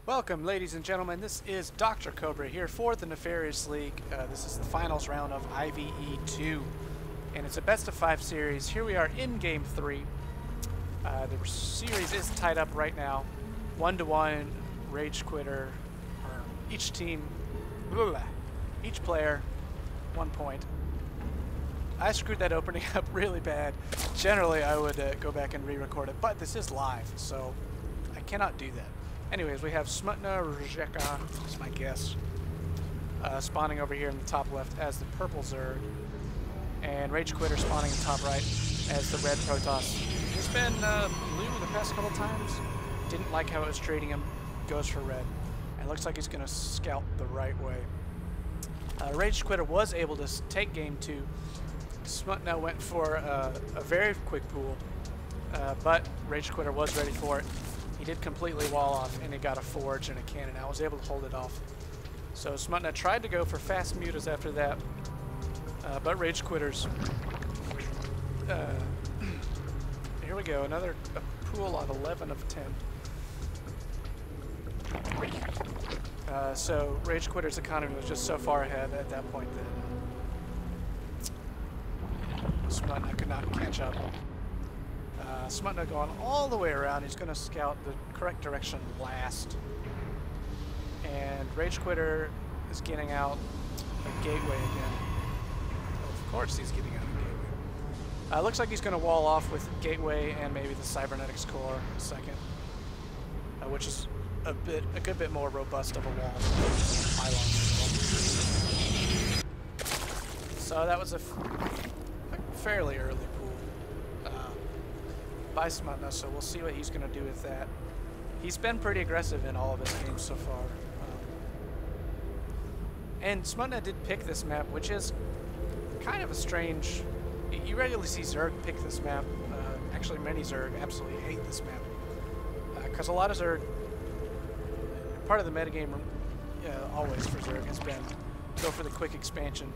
Welcome, ladies and gentlemen. This is Dr. Cobra here for the Nefarious League. This is the finals round of IVE2, and it's a best-of-5 series. Here we are in Game 3. The series is tied up right now, 1-1. Ragequitter. Each team, each player, 1 point. I screwed that opening up really bad. Generally, I would go back and re-record it, but this is live, so I cannot do that. Anyways, we have SmutnaRzeka, is my guess, spawning over here in the top left as the purple Zerg, and Ragequitter spawning in the top right as the red Protoss. He's been blue the past couple times. Didn't like how it was treating him. Goes for red. And looks like he's going to scout the right way. Ragequitter was able to take game 2. Smutna went for a very quick pool, but Ragequitter was ready for it. He did completely wall off, and he got a forge and a cannon. I was able to hold it off. So Smutna tried to go for fast mutas after that, but Ragequitter's. Here we go, another pool of 11 of 10. So Ragequitter's economy was just so far ahead at that point that Smutna could not catch up. Smutna going all the way around. He's going to scout the correct direction last. And Ragequitter is getting out a gateway again. Of course he's getting out a gateway. Looks like he's going to wall off with gateway and maybe the cybernetics core a second, which is a good bit more robust of a wall than pylon. So that was a fairly early pool by Smutna, so we'll see what he's going to do with that. He's been pretty aggressive in all of his games so far. And Smutna did pick this map, which is kind of a strange... You regularly see Zerg pick this map. Actually, many Zerg absolutely hate this map. Because a lot of Zerg... Part of the metagame, always for Zerg, has been go for the quick expansion.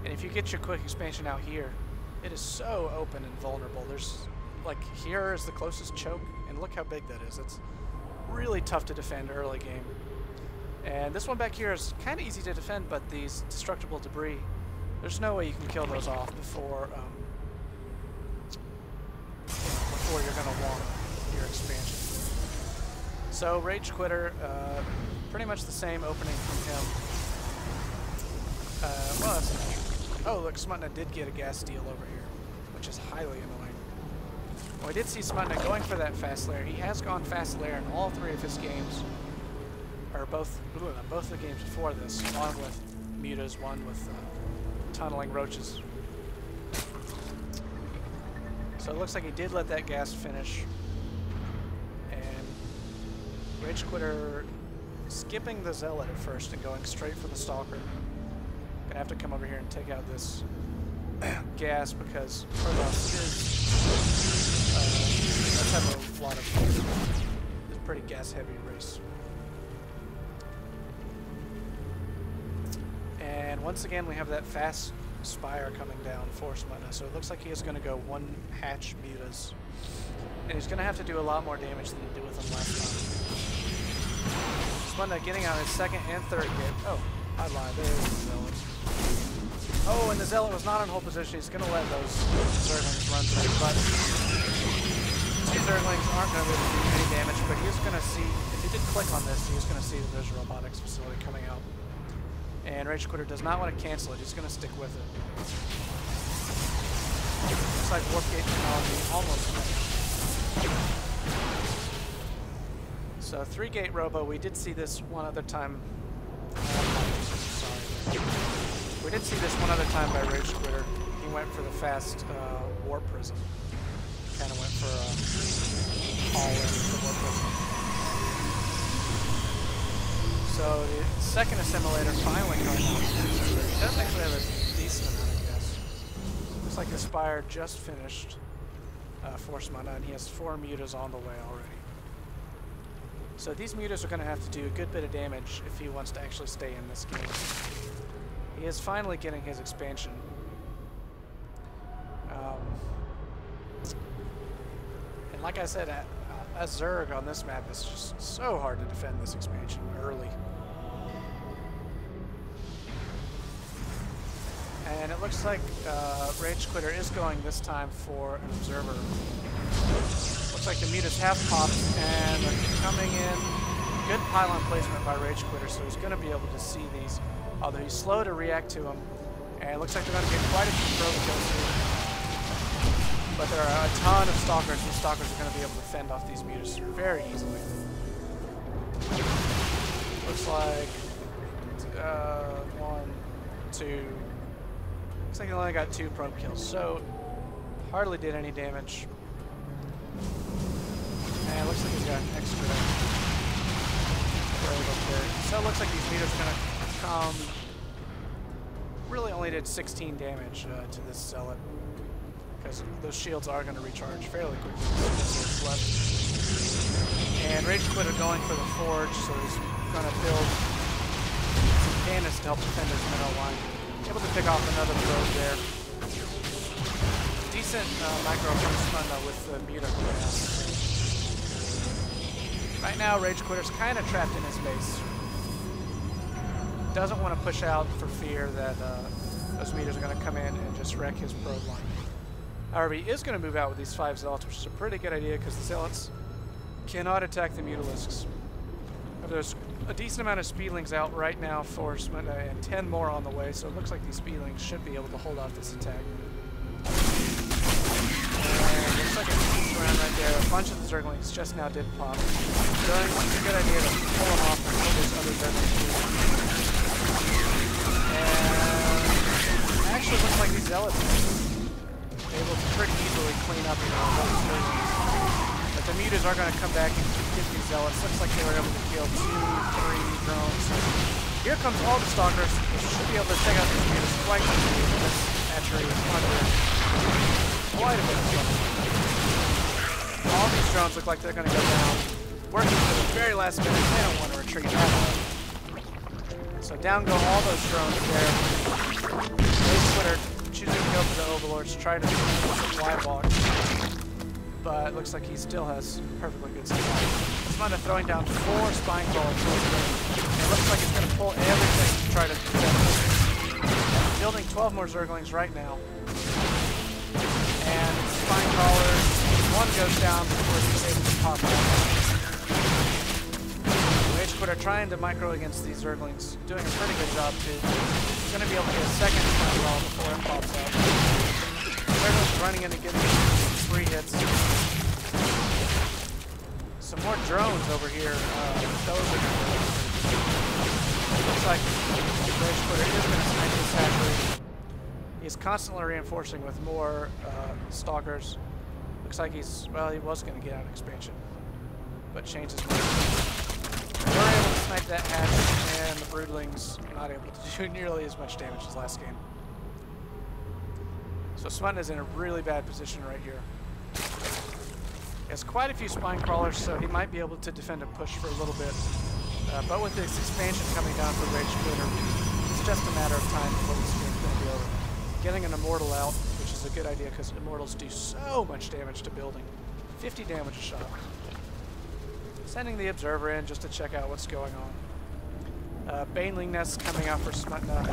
And if you get your quick expansion out here, it is so open and vulnerable. There's... Like, here is the closest choke, and look how big that is. It's really tough to defend early game. And this one back here is kind of easy to defend, but these destructible debris, there's no way you can kill those off before you're going to want your expansion. So Ragequitter, pretty much the same opening from him. Well, that's oh, look, Smutna did get a gas steal over here, which is highly annoying. Well, I did see Smutna going for that fast lair. He has gone fast lair in all 3 of his games, or both the games before this. One with mutas, one with tunneling roaches. So it looks like he did let that gas finish. And Ragequitter skipping the Zealot at first and going straight for the Stalker. Gonna have to come over here and take out this gas because Protoss is... let's have a lot of... It's a pretty gas-heavy race. And once again, we have that fast Spire coming down for Smutna, so it looks like he is going to go 1 hatch mutas. And he's going to have to do a lot more damage than he did with them last time. Smutna getting out his 2nd and 3rd hit. Oh, I lied. There is the Zealot. Oh, and the Zealot was not in hold position. He's going to let those Zerglings run through, but 2 Zerglings aren't going to really do any damage, but he's going to see, if he did click on this, he's going to see that there's a robotics facility coming out. And Ragequitter does not want to cancel it, he's going to stick with it. Looks like Warp Gate technology almost finished. So 3-gate robo, we did see this one other time. Sorry. We did see this one other time by Ragequitter. He went for the fast Warp Prism. Kind of went for all in with the Warp Prism. So the 2nd assimilator finally coming out. He does actually have a decent amount of gas. Looks like the Spire just finished for Smutna, and he has 4 mutas on the way already. So these mutas are going to have to do a good bit of damage if he wants to actually stay in this game. He is finally getting his expansion. And like I said, A Zerg on this map is just so hard to defend this expansion early. And it looks like Ragequitter is going this time for an observer. Looks like the mutas have popped and they're coming in. Good pylon placement by Ragequitter, so he's going to be able to see these. Although he's slow to react to them. And it looks like they're going to get quite a few probe kills here. But there are a ton of stalkers, and the stalkers are going to be able to fend off these mutas very easily. Looks like 1, 2. Looks like he only got 2 probe kills, so hardly did any damage. And it looks like he's got an extra probe up there. So it looks like these mutas are going to come. Really only did 16 damage to this zealot, because those shields are going to recharge fairly quickly. Left. And Ragequitter going for the forge, so he's going to build some cannons to help defend his middle line. Able to pick off another probe there. Decent micro from Smutna with the muta. Right now, Ragequitter's kind of trapped in his base. Doesn't want to push out for fear that those mutas are going to come in and just wreck his probe line. However, he is going to move out with these 5 zealots, which is a pretty good idea because the zealots cannot attack the mutalisks. There's a decent amount of speedlings out right now for Smutna and 10 more on the way, so it looks like these speedlings should be able to hold off this attack. And looks like it's around right there. A bunch of the Zerglings just now did pop. So it's a good idea to pull them off and pull those other Zerglings through. And actually looks like these zealots are able to pretty easily clean up those Zerglings. But the mutas are going to come back and get these zealots. Looks like they were able to kill 2, 3 drones. So here comes all the stalkers. We should be able to take out these mutas quite easily. This hatchery is under quite a bit of trouble. All these drones look like they're going to go down. Working to the very last minute. They don't want to retreat at all. So down go all those drones there. Ragequitter choosing to go for the overlords to try to supply box. But it looks like he still has perfectly good supply. Smutna throwing down 4 spine crawlers. It looks like it's going to pull everything to try to defend this. Building 12 more Zerglings right now. And spine crawlers, 1 goes down before he's able to pop out. Ragequitter trying to micro against these Zerglings, doing a pretty good job too. He's going to be able to get a second spine crawl before it pops out. Zerglings running in to get 3 hits. Some more drones over here. Those are going to looks like Ragequitter is going to snipe this hatchery. He's constantly reinforcing with more stalkers. Looks like he's, well, he was going to get out of expansion, but changed his mind. We're able to snipe that hatch, and the broodlings not able to do nearly as much damage as last game. So Smutna is in a really bad position right here. He has quite a few spine crawlers, so he might be able to defend and push for a little bit. But with this expansion coming down for Ragequitter, it's just a matter of time before this game's going to be over. Getting an immortal out, which is a good idea because immortals do so much damage to building. 50 damage a shot. Sending the observer in just to check out what's going on. Baneling nests coming out for Smutna.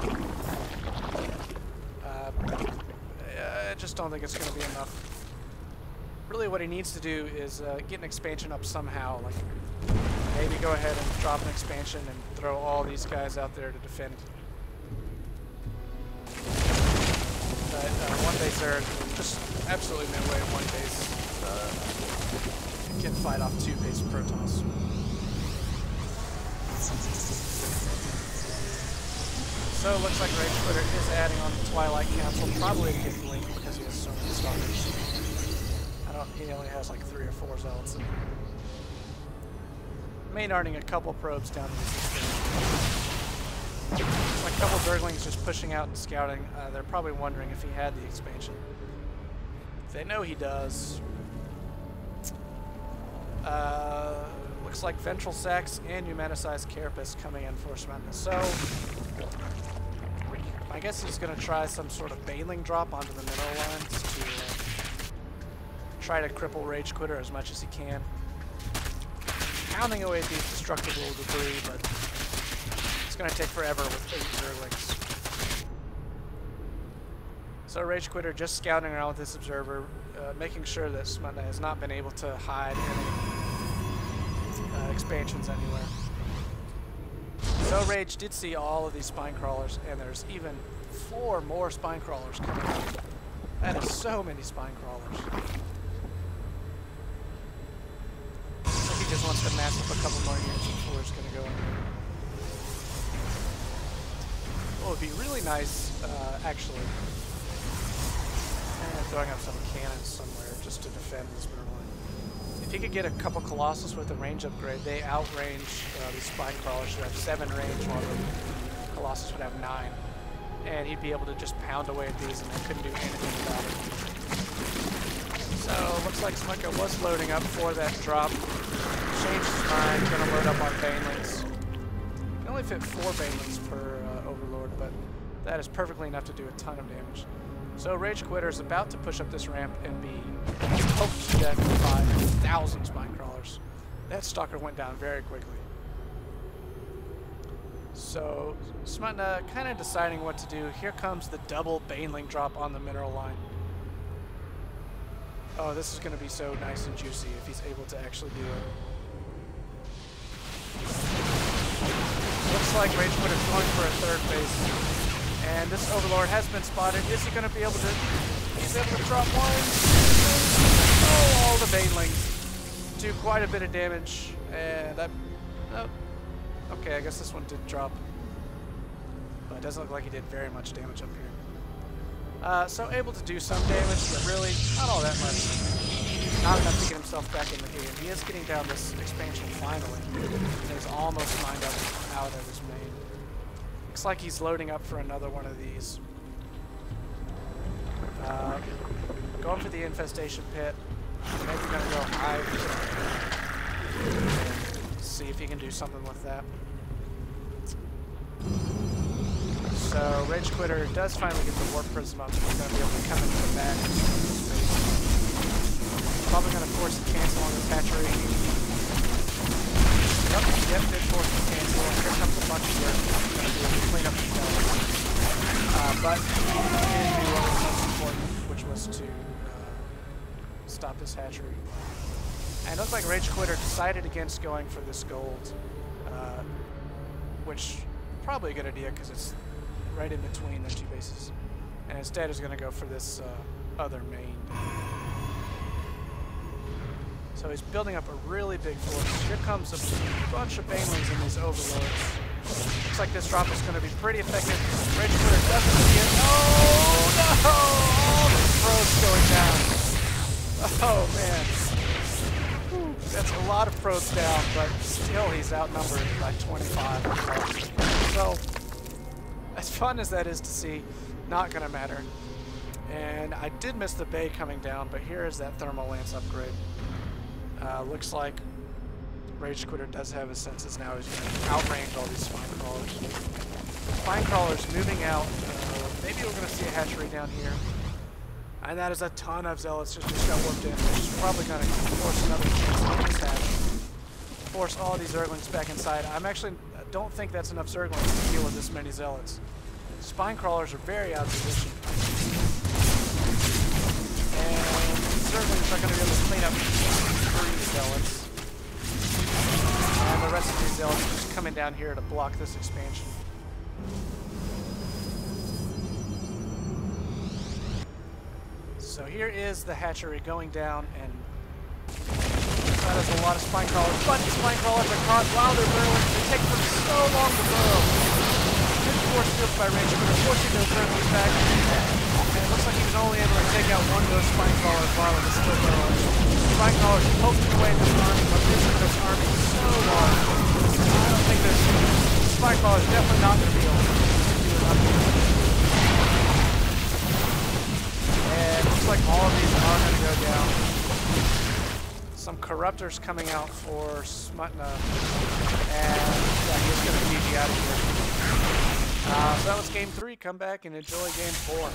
I just don't think it's going to be enough. Really what he needs to do is get an expansion up somehow. Like maybe go ahead and drop an expansion and throw all these guys out there to defend. But one base there, just absolutely no way one base can fight off 2 base Protoss. So it looks like Ragequitter is adding on the Twilight Council, probably to get Blink because he has so many stalkers. He only has like 3 or 4 zealots in here. Maynarding a couple probes down to this like a couple Zerglings just pushing out and scouting. They're probably wondering if he had the expansion. They know he does. Looks like Ventral Sacs and Humanicized Carapace coming in for Smutna. So I guess he's going to try some sort of Baneling drop onto the mineral lines to try to cripple Ragequitter as much as he can. pounding away at these destructible debris, but it's going to take forever with 8 Zerglings. So Ragequitter just scouting around with this observer, making sure that Smutna has not been able to hide any expansions anywhere. So Rage did see all of these spine crawlers, and there's even 4 more spine crawlers coming out. That is so many spine crawlers. So he just wants to mass up a couple more units before it's going to go in. What would be really nice, actually, throwing up some cannons somewhere just to defend this middle line. If he could get a couple Colossus with a range upgrade, they outrange these spine crawlers who have 7 range, while the Colossus would have 9. And he'd be able to just pound away at these, and they couldn't do anything about it. So looks like Smutna was loading up for that drop. Changed his mind, gonna load up on Banelings. Can only fit 4 Banelings per Overlord, but that is perfectly enough to do a ton of damage. So Ragequitter is about to push up this ramp and be poked to death by 1,000 spine crawlers. That stalker went down very quickly. So Smutna kind of deciding what to do. Here comes the double Baneling drop on the mineral line. Oh, this is going to be so nice and juicy if he's able to actually do it. Looks like Ragequitter's going for a 3rd base. And this Overlord has been spotted. Is he going to be able to... He's able to drop 1. Oh, all the Banelings do quite a bit of damage. And oh, okay, I guess this one did drop. But it doesn't look like he did very much damage up here. So able to do some damage, but really not all that much. Not enough to get himself back in the game. He is getting down this expansion finally. And he's almost lined up out of his main. Looks like he's loading up for another one of these. Going for the infestation pit. Maybe going to go high. See if he can do something with that. So Ragequitter does finally get the Warp Prism up. He's going to be able to come into the back. Probably going to force a cancel on this hatchery. Yep, did force the cancel. Here comes a bunch of work. He's going to be able to clean up the skeletons. But he did do what was most important, which was to stop this hatchery. And it looks like Ragequitter decided against going for this gold, which probably a good idea because it's right in between the 2 bases. And instead is going to go for this other main. So he's building up a really big force. Here comes a bunch of Banelings in these Overlords. Looks like this drop is going to be pretty effective. Ragequitter doesn't see it. Oh no! All the probes going down. Oh man. Whew. That's a lot of probes down, but still he's outnumbered by 25. So, as fun as that is to see, not going to matter. And I did miss the Bay coming down, but here is that Thermal Lance upgrade. Looks like Ragequitter does have his senses now. He's going to outrange all these spine crawlers. Spine crawlers moving out. Maybe we're going to see a hatchery down here. And that is a ton of zealots just got warped in, which is probably going to force another chance on this hatch. Force all these Zerglings back inside. I don't think that's enough Zerglings to deal with this many zealots. Spine crawlers are very out of position. And Zerglings are going to be able to clean up 3 zealots. And the rest of these zealots are just coming down here to block this expansion. So here is the hatchery going down, and that is a lot of spine crawlers. But the spine crawlers are caught while they're burrowing. They take them so long to burrow. Good force field by Ragequitter, forcing those Zerglings back. And it looks like he was only able to take out 1 of those spine crawlers while it was still burrowing. Spine crawlers poking away at this army, but this army is so large. I don't think this spine crawler is definitely not going to be able to do enough damage. And it looks like all of these are going to go down. Some Corruptors coming out for Smutna. And yeah, he's going to GG out of here. So that was game 3. Come back and enjoy game 4.